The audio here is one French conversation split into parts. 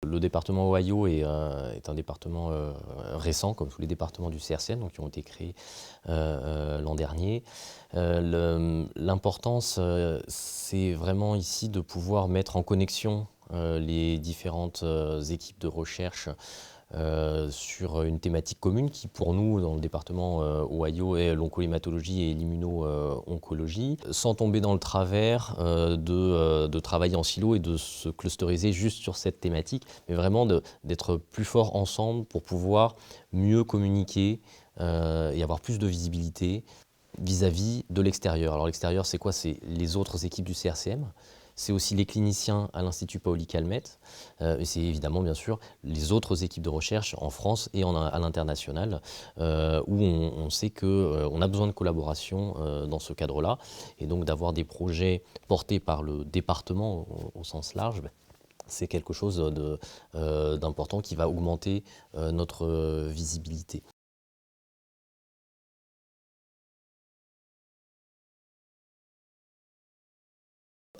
Le département Ohio est un département récent, comme tous les départements du CRCN, donc qui ont été créés l'an dernier. L'importance, c'est vraiment ici de pouvoir mettre en connexion les différentes équipes de recherche sur une thématique commune qui, pour nous, dans le département Ohio, est l'oncohématologie et l'immuno-oncologie, sans tomber dans le travers de travailler en silo et de se clusteriser juste sur cette thématique, mais vraiment d'être plus forts ensemble pour pouvoir mieux communiquer et avoir plus de visibilité vis-à-vis de l'extérieur. Alors l'extérieur, c'est quoi? C'est les autres équipes du CRCM. C'est aussi les cliniciens à l'Institut Paoli-Calmette, et c'est évidemment, bien sûr, les autres équipes de recherche en France et à l'international, où on sait qu'on a besoin de collaboration dans ce cadre-là, et donc d'avoir des projets portés par le département au sens large, c'est quelque chose d'important qui va augmenter notre visibilité.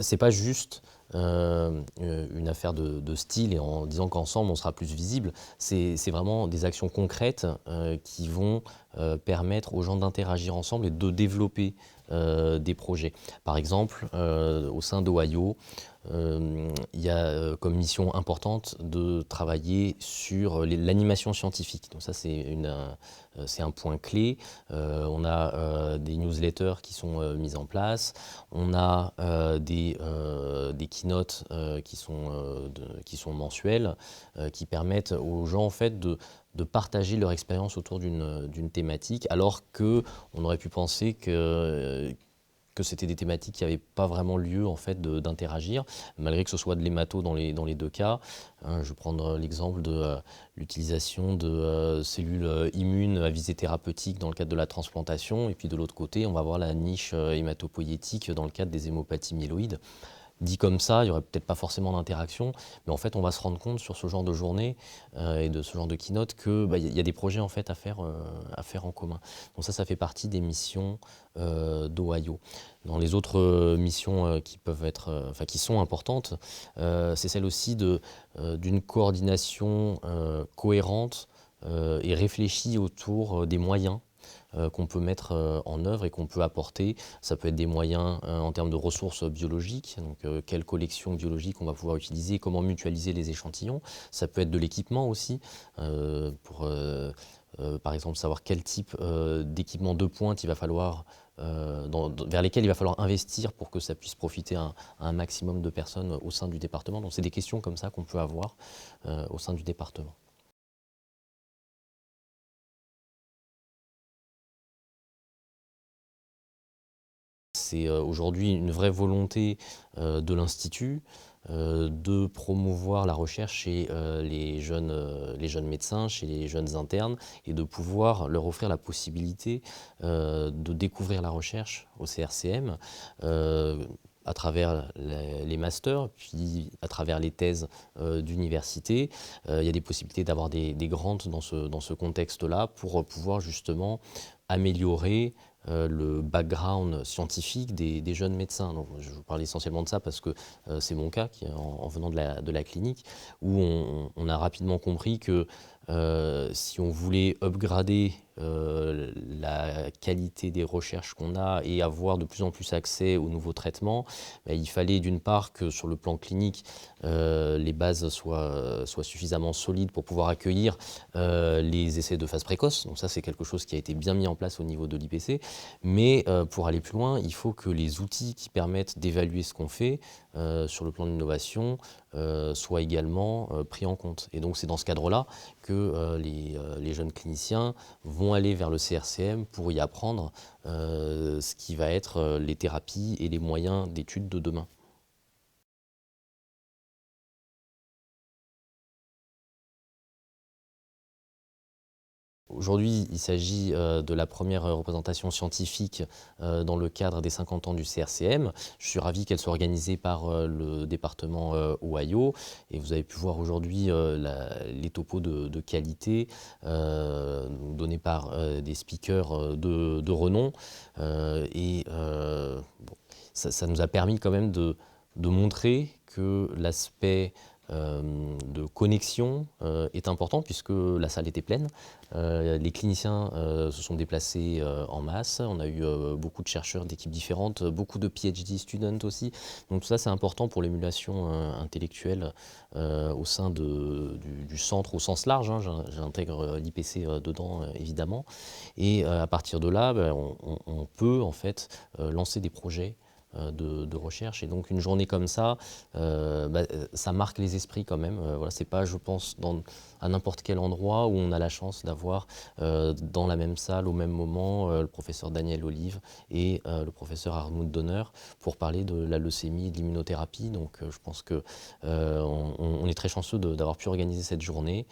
C'est pas juste une affaire de style et en disant qu'ensemble on sera plus visible. C'est vraiment des actions concrètes qui vont permettre aux gens d'interagir ensemble et de développer des projets. Par exemple, au sein d'Ohio, il y a comme mission importante de travailler sur l'animation scientifique. Donc ça, c'est un point clé. On a des newsletters qui sont mises en place. On a des keynotes qui sont mensuelles, qui permettent aux gens en fait de partager leur expérience autour d'une thématique, alors qu'on aurait pu penser que c'était des thématiques qui n'avaient pas vraiment lieu en fait d'interagir, malgré que ce soit de l'hémato dans les deux cas. Je vais prendre l'exemple de l'utilisation de cellules immunes à visée thérapeutique dans le cadre de la transplantation, et puis de l'autre côté, on va voir la niche hématopoïétique dans le cadre des hémopathies myéloïdes. Dit comme ça, il n'y aurait peut-être pas forcément d'interaction, mais en fait, on va se rendre compte sur ce genre de journée et de ce genre de keynote que y a des projets en fait à faire en commun. Donc ça fait partie des missions d'Ohio. Dans les autres missions qui peuvent être, qui sont importantes, c'est celle aussi d'une coordination cohérente et réfléchie autour des moyens qu'on peut mettre en œuvre et qu'on peut apporter. Ça peut être des moyens en termes de ressources biologiques, donc quelle collection biologique on va pouvoir utiliser, comment mutualiser les échantillons. Ça peut être de l'équipement aussi, pour par exemple savoir quel type d'équipement de pointe il va falloir vers lesquels il va falloir investir pour que ça puisse profiter à un maximum de personnes au sein du département. Donc c'est des questions comme ça qu'on peut avoir au sein du département. C'est aujourd'hui une vraie volonté de l'Institut de promouvoir la recherche chez les jeunes médecins, chez les jeunes internes, et de pouvoir leur offrir la possibilité de découvrir la recherche au CRCM à travers les masters, puis à travers les thèses d'université. Il y a des possibilités d'avoir des grants dans ce contexte-là pour pouvoir justement améliorer le background scientifique des jeunes médecins. Donc, je vous parle essentiellement de ça parce que c'est mon cas en venant de la clinique, où on a rapidement compris que si on voulait upgrader la qualité des recherches qu'on a et avoir de plus en plus accès aux nouveaux traitements, il fallait d'une part que sur le plan clinique, les bases soient suffisamment solides pour pouvoir accueillir les essais de phase précoce. Donc ça, c'est quelque chose qui a été bien mis en place au niveau de l'IPC. Mais pour aller plus loin, il faut que les outils qui permettent d'évaluer ce qu'on fait sur le plan de l'innovation soient également pris en compte. Et donc c'est dans ce cadre-là que les jeunes cliniciens vont aller vers le CRCM pour y apprendre ce qui va être les thérapies et les moyens d'études de demain. Aujourd'hui, il s'agit de la première représentation scientifique dans le cadre des 50 ans du CRCM. Je suis ravi qu'elle soit organisée par le département Ohio, et vous avez pu voir aujourd'hui les topos de qualité donnés par des speakers de renom. Bon, ça nous a permis quand même de montrer que l'aspect de connexion est important puisque la salle était pleine. Les cliniciens se sont déplacés en masse. On a eu beaucoup de chercheurs d'équipes différentes, beaucoup de PhD students aussi. Donc tout ça, c'est important pour l'émulation intellectuelle au sein du centre au sens large, hein. J'intègre l'IPC dedans, évidemment. Et à partir de là, ben, on peut en fait lancer des projets de recherche. Et donc une journée comme ça, ça marque les esprits quand même. Voilà, c'est pas, je pense, à n'importe quel endroit où on a la chance d'avoir dans la même salle, au même moment, le professeur Daniel Olive et le professeur Arnoud Donner pour parler de la leucémie et de l'immunothérapie. Donc je pense que on est très chanceux d'avoir pu organiser cette journée.